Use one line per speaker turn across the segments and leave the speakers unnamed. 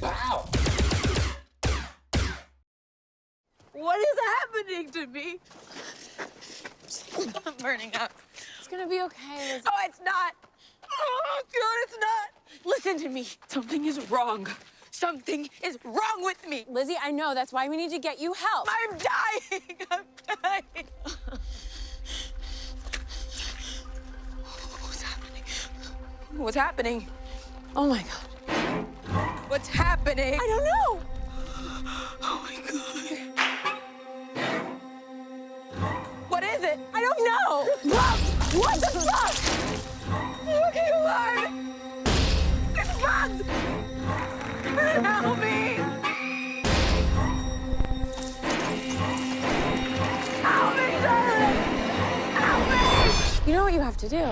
Wow.
What is happening to me? I'm burning up.
It's gonna be okay, Lizzie.
Oh, it's not. Oh, God, it's not. Listen to me. Something is wrong. Something is wrong with me.
Lizzie, I know. That's why we need to get you help.
I'm dying. I'm dying. What's happening? What's happening?
Oh, my God.
What's happening?
I don't know.
Oh, my God. What is it?
I don't know. What the fuck?
Okay, alive. It's bugs. Help me. Help me, darling. Help me.
You know what you have to do?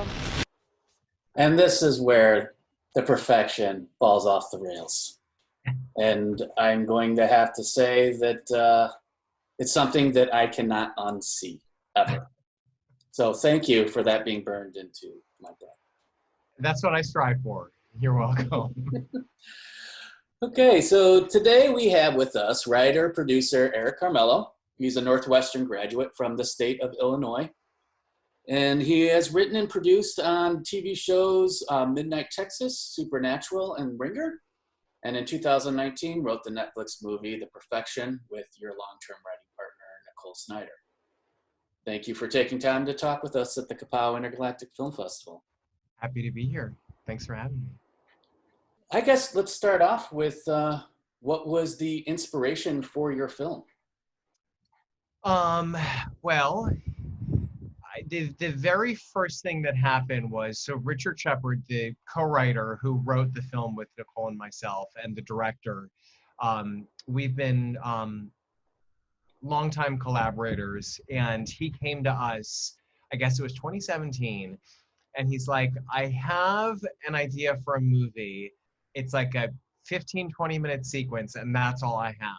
And this is where the perfection falls off the rails. And I'm going to have to say that it's something that I cannot unsee ever. So thank you for that being burned into my brain.
That's what I strive for. You're welcome.
Okay, so today we have with us writer, producer Eric Carmelo. He's a Northwestern graduate from the state of Illinois. And he has written and produced on TV shows Midnight Texas, Supernatural, and Ringer. And in 2019, wrote the Netflix movie The Perfection with your long-term writing partner, Nicole Snyder. Thank you for taking time to talk with us at the Kapow Intergalactic Film Festival.
Happy to be here. Thanks for having me.
I guess let's start off with what was the inspiration for your film?
Well, the very first thing that happened was, so Richard Shepard, the co-writer who wrote the film with Nicole and myself, and the director, we've been longtime collaborators, and he came to us, I guess it was 2017, and he's like, I have an idea for a movie. It's like a 15, 20-minute sequence, and that's all I have.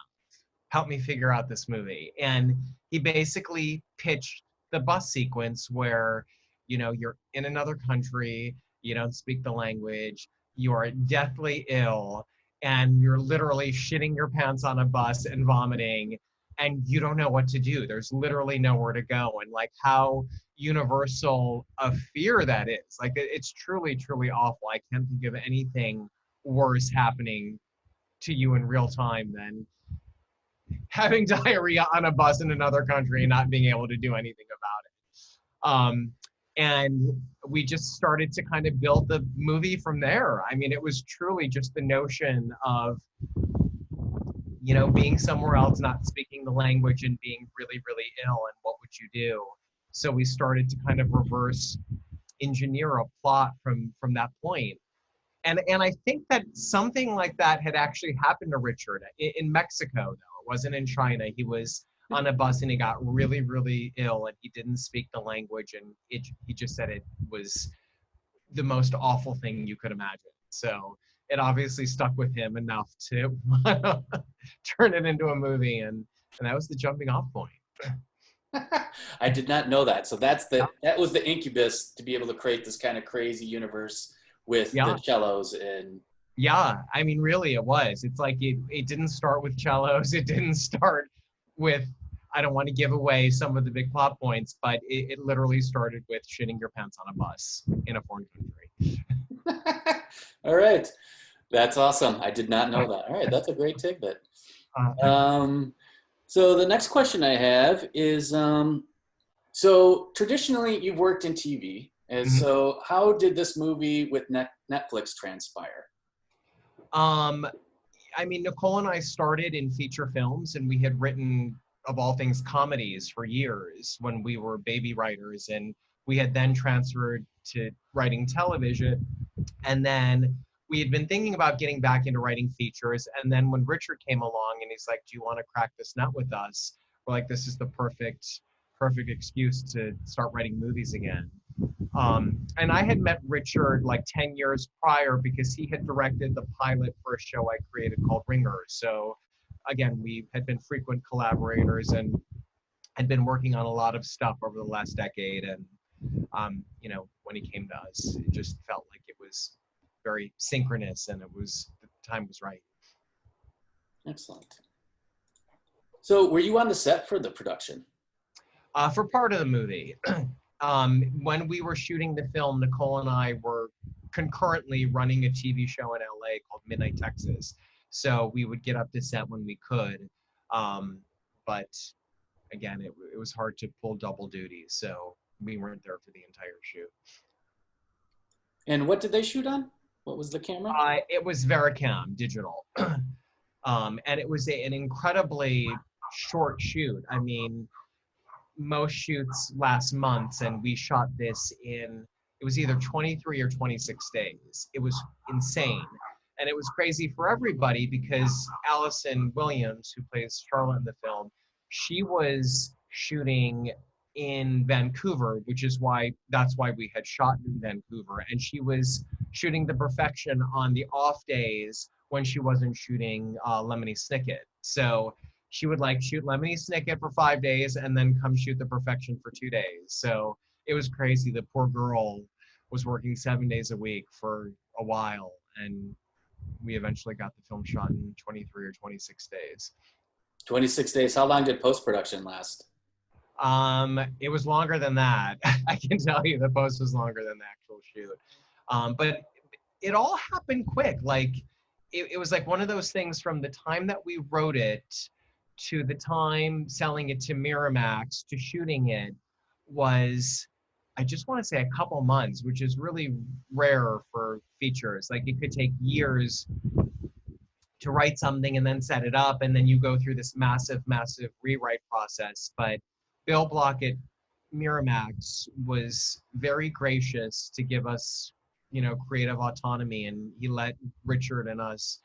Help me figure out this movie. And he basically pitched the bus sequence where, you know, you're in another country, you don't speak the language, you are deathly ill, and you're literally shitting your pants on a bus and vomiting, and you don't know what to do. There's literally nowhere to go. And like how universal a fear that is. Like it's truly, truly awful. I can't think of anything worse happening to you in real time than having diarrhea on a bus in another country and not being able to do anything about it. And we just started to kind of build the movie from there. I mean, it was truly just the notion of, you know, being somewhere else, not speaking the language and being really, really ill, and what would you do? So we started to kind of reverse engineer a plot from that point. And I think that something like that had actually happened to Richard in Mexico, though. It wasn't in China. He was on a bus and he got really, really ill, and he didn't speak the language, and he just said it was the most awful thing you could imagine. So it obviously stuck with him enough to turn it into a movie, and that was the jumping off point.
I did not know that. So that was the incubus to be able to create this kind of crazy universe with the cellos and.
Yeah, I mean, really, it was. It's like it didn't start with cellos. It didn't start with, I don't want to give away some of the big plot points, but it literally started with shitting your pants on a bus in a foreign country.
All right. That's awesome. I did not know that. All right, that's a great tidbit. So the next question I have is, so traditionally you've worked in TV, and so how did this movie with Netflix transpire?
I mean, Nicole and I started in feature films, and we had written, of all things, comedies for years when we were baby writers, and we had then transferred to writing television, and then we had been thinking about getting back into writing features, and then when Richard came along and he's like, do you want to crack this nut with us? We're like, this is the perfect excuse to start writing movies again. And I had met Richard like 10 years prior because he had directed the pilot for a show I created called Ringer. So again, we had been frequent collaborators and had been working on a lot of stuff over the last decade. And, you know, when he came to us, it just felt like it was very synchronous, and the time was right.
Excellent. So were you on the set for the production?
For part of the movie. When we were shooting the film, Nicole and I were concurrently running a TV show in LA called Midnight Texas. So we would get up to set when we could. But again, it was hard to pull double duty. So we weren't there for the entire shoot.
And what did they shoot on? What was the camera?
It was Vericam digital. And it was an incredibly short shoot. I mean, most shoots last months, and we shot this in, it was either 23 or 26 days. It was insane. And it was crazy for everybody because Allison Williams, who plays Charlotte in the film, she was shooting in Vancouver, that's why we had shot in Vancouver. And she was shooting to perfection on the off days when she wasn't shooting Lemony Snicket. So she would like shoot Lemony Snicket for 5 days and then come shoot the perfection for 2 days. So it was crazy. The poor girl was working 7 days a week for a while. And we eventually got the film shot in 23 or 26 days. 26
days. How long did post-production last?
It was longer than that. I can tell you the post was longer than the actual shoot. But it all happened quick. Like it was like one of those things from the time that we wrote it to the time selling it to Miramax to shooting it was, I just want to say a couple months, which is really rare for features. Like it could take years to write something and then set it up, and then you go through this massive rewrite process. But Bill Block at Miramax was very gracious to give us, creative autonomy, and he let Richard and us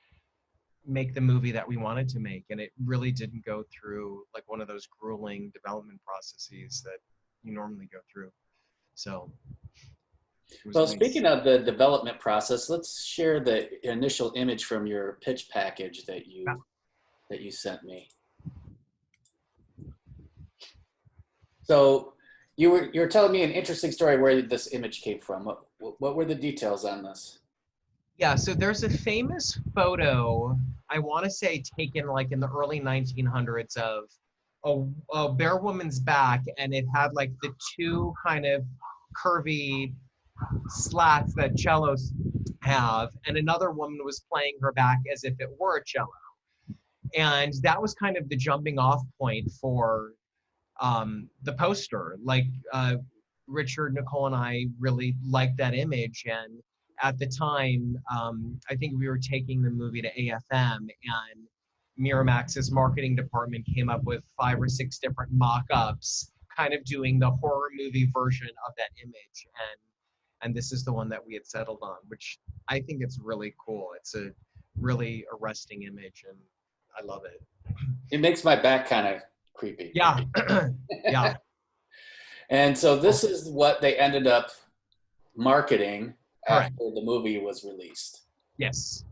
make the movie that we wanted to make, and it really didn't go through like one of those grueling development processes that you normally go through. So
well, nice. Speaking of the development process, let's share the initial image from your pitch package that you sent me. So you're telling me an interesting story where this image came from. What were the details on this?
Yeah, so there's a famous photo, I want to say taken like in the early 1900s of a bare woman's back, and it had like the two kind of curvy slats that cellos have, and another woman was playing her back as if it were a cello. And that was kind of the jumping off point for the poster. Like Richard, Nicole, and I really liked that image, and at the time, I think we were taking the movie to AFM, and Miramax's marketing department came up with 5 or 6 different mock-ups, kind of doing the horror movie version of that image. And this is the one that we had settled on, which I think it's really cool. It's a really arresting image, and I love it.
It makes my back kind of creepy.
Yeah, yeah.
And so this is what they ended up marketing
correct.
After the movie was released.
Yes,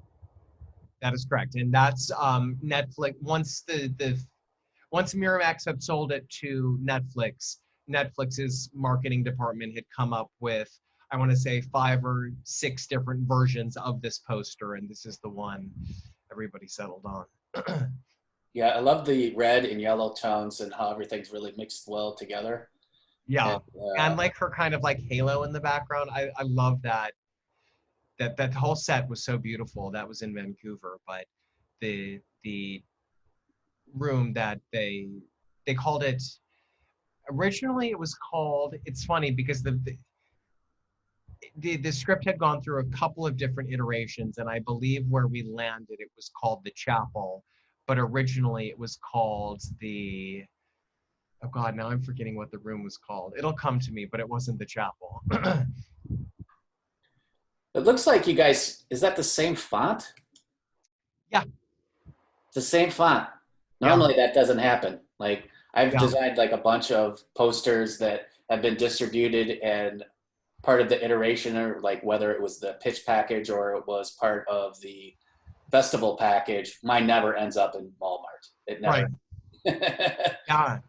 that is correct. And that's Netflix. Once Miramax had sold it to Netflix, Netflix's marketing department had come up with, I want to say 5 or 6 different versions of this poster, and this is the one everybody settled on.
Yeah, I love the red and yellow tones and how everything's really mixed well together.
Yeah, and like her kind of like halo in the background. I love that. That whole set was so beautiful. That was in Vancouver, but the room that they called it, originally it was called, it's funny because the script had gone through a couple of different iterations, and I believe where we landed it was called the Chapel, but originally it was called the, oh God, now I'm forgetting what the room was called. It'll come to me, but it wasn't the Chapel.
It looks like you guys, is that the same font?
Yeah.
It's the same font. Normally that doesn't happen. Like I've designed like a bunch of posters that have been distributed, and part of the iteration, or like whether it was the pitch package or it was part of the festival package, mine never ends up in Walmart. It never.
Right.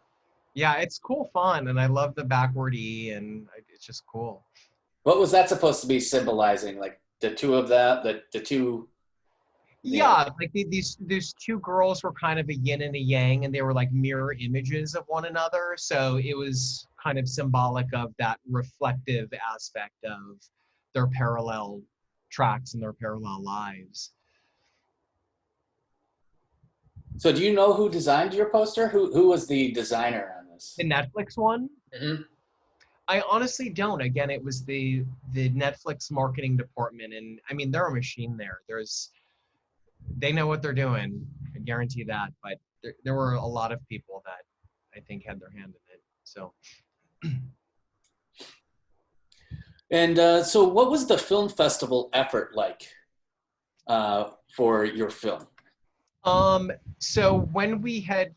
Yeah, it's cool font, and I love the backward E, and it's just cool.
What was that supposed to be symbolizing? Like the two of that, the two?
Yeah, like these two girls were kind of a yin and a yang, and they were like mirror images of one another. So it was kind of symbolic of that reflective aspect of their parallel tracks and their parallel lives.
So do you know who designed your poster? Who was the designer on this?
The Netflix one,
Mm-hmm.
I honestly don't. Again, it was the Netflix marketing department, and I mean they're a machine there. They know what they're doing. I guarantee that. But there were a lot of people that I think had their hand in it. So.
And so what was the film festival effort like for your film?
So when we had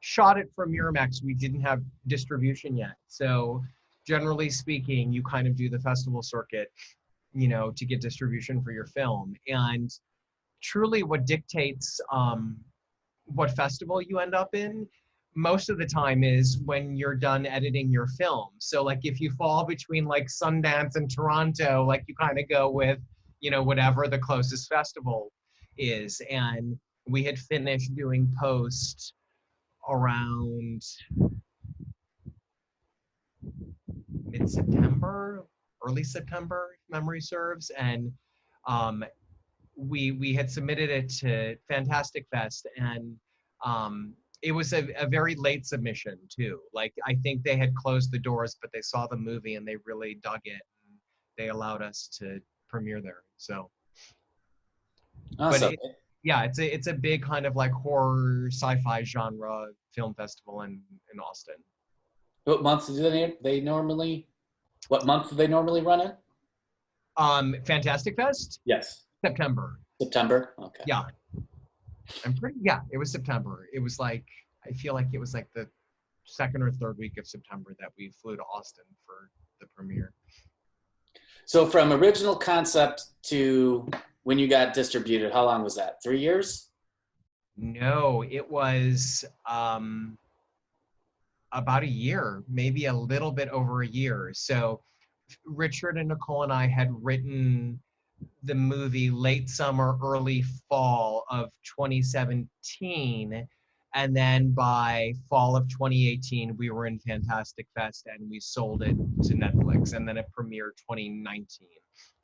shot it for Miramax, we didn't have distribution yet. So generally speaking, you kind of do the festival circuit, to get distribution for your film. And truly what dictates what festival you end up in most of the time is when you're done editing your film. So like if you fall between like Sundance and Toronto, like you kind of go with, whatever the closest festival is. And we had finished doing post around mid-September, early September, if memory serves. And we had submitted it to Fantastic Fest, and it was a very late submission too. Like I think they had closed the doors, but they saw the movie and they really dug it, and they allowed us to premiere there. So,
Awesome.
But it's a big kind of like horror sci-fi genre film festival in Austin.
What month do they normally? What month do they normally run it?
Fantastic Fest?
Yes.
September.
September. Okay.
Yeah. It was September. It was like, I feel like it was like the second or third week of September that we flew to Austin for the premiere.
So from original concept to when you got distributed, how long was that? 3 years?
No, it was about a year, maybe a little bit over a year. So Richard and Nicole and I had written the movie late summer, early fall of 2017. And then by fall of 2018, we were in Fantastic Fest and we sold it to Netflix. And then it premiered 2019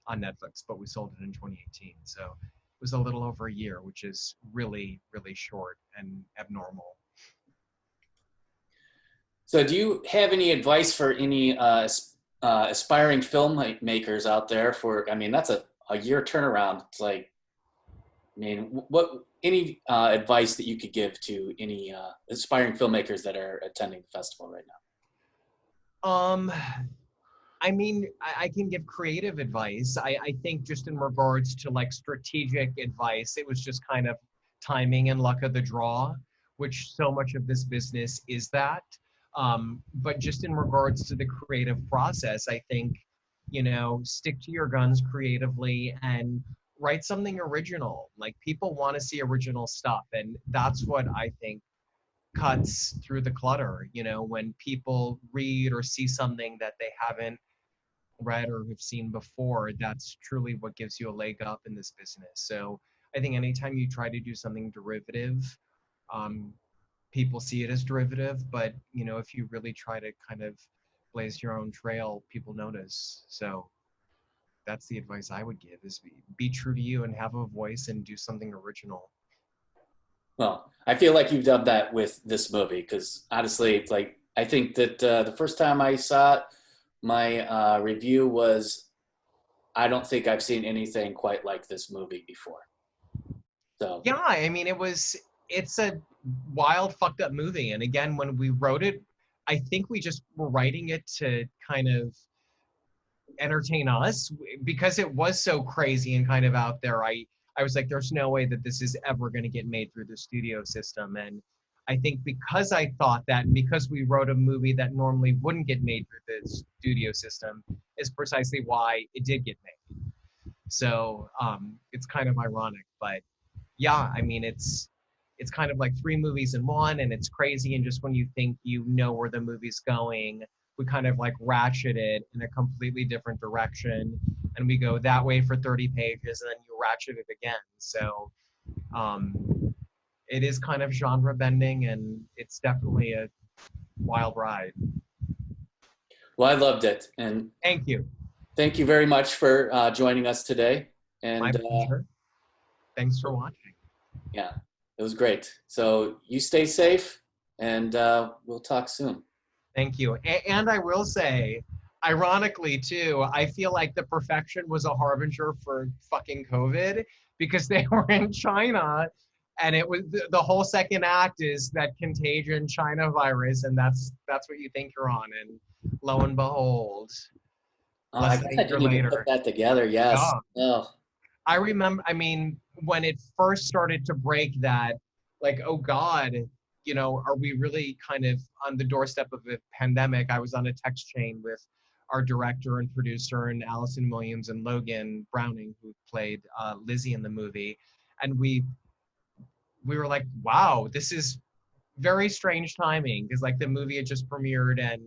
on Netflix, but we sold it in 2018. So it was a little over a year, which is really, really short and abnormal.
So do you have any advice for any aspiring filmmakers out there that's a year turnaround. It's like, any advice that you could give to any aspiring filmmakers that are attending the festival right now?
I can give creative advice. I think just in regards to like strategic advice, it was just kind of timing and luck of the draw, which so much of this business is that. But just in regards to the creative process, I think, stick to your guns creatively and write something original. Like people want to see original stuff. And that's what I think cuts through the clutter. When people read or see something that they haven't read or have seen before, that's truly what gives you a leg up in this business. So I think anytime you try to do something derivative, people see it as derivative, but if you really try to kind of blaze your own trail, people notice. So that's the advice I would give, is be true to you and have a voice and do something original.
Well, I feel like you've done that with this movie, because honestly, it's like, I think that the first time I saw it, my review was, I don't think I've seen anything quite like this movie before. So
yeah, I mean, it's a wild, fucked up movie. And again, when we wrote it, I think we just were writing it to kind of entertain us, because it was so crazy and kind of out there. I was like, there's no way that this is ever going to get made through the studio system. And I think because I thought that, and because we wrote a movie that normally wouldn't get made through the studio system, is precisely why it did get made. So it's kind of ironic, but yeah, I mean, it's kind of like 3 movies in one, and it's crazy. And just when you think you know where the movie's going, we kind of like ratchet it in a completely different direction, and we go that way for 30 pages, and then you ratchet it again. So it is kind of genre bending, and it's definitely a wild ride.
Well, I loved it, and
Thank you.
thank you very much for joining us today. And
My pleasure. Thanks for watching.
yeah, it was great. So you stay safe, and we'll talk soon.
Thank you. And I will say, ironically too, I feel like The Perfection was a harbinger for fucking COVID, because they were in China, and it was the whole second act is that contagion China virus, and that's what you think you're on, and lo and behold,
I
less
guess
than
I
a year
didn't even
later.
put that together. Yes.
Yeah.
Oh.
I remember, I mean, when it first started to break that, like, oh God, you know, are we really kind of on the doorstep of a pandemic? I was on a text chain with our director and producer, and Allison Williams and Logan Browning, who played Lizzie in the movie. And we were like, wow, this is very strange timing, because like the movie had just premiered, and,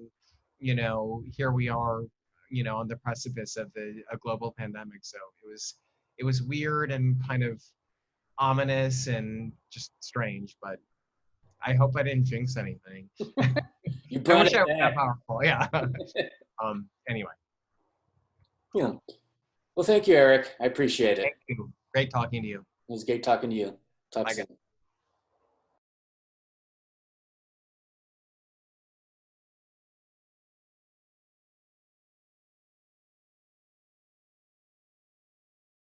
you know, here we are, you know, on the precipice of a global pandemic. So it was weird and kind of ominous and just strange, but I hope I didn't jinx anything.
You
I
brought
wish
it
I was that
back.
powerful. Yeah. Anyway,
Cool. Well, thank you, Eric. I appreciate it.
thank you. Great talking to you.
It was great talking to you. Talk
Bye,
soon.
guys.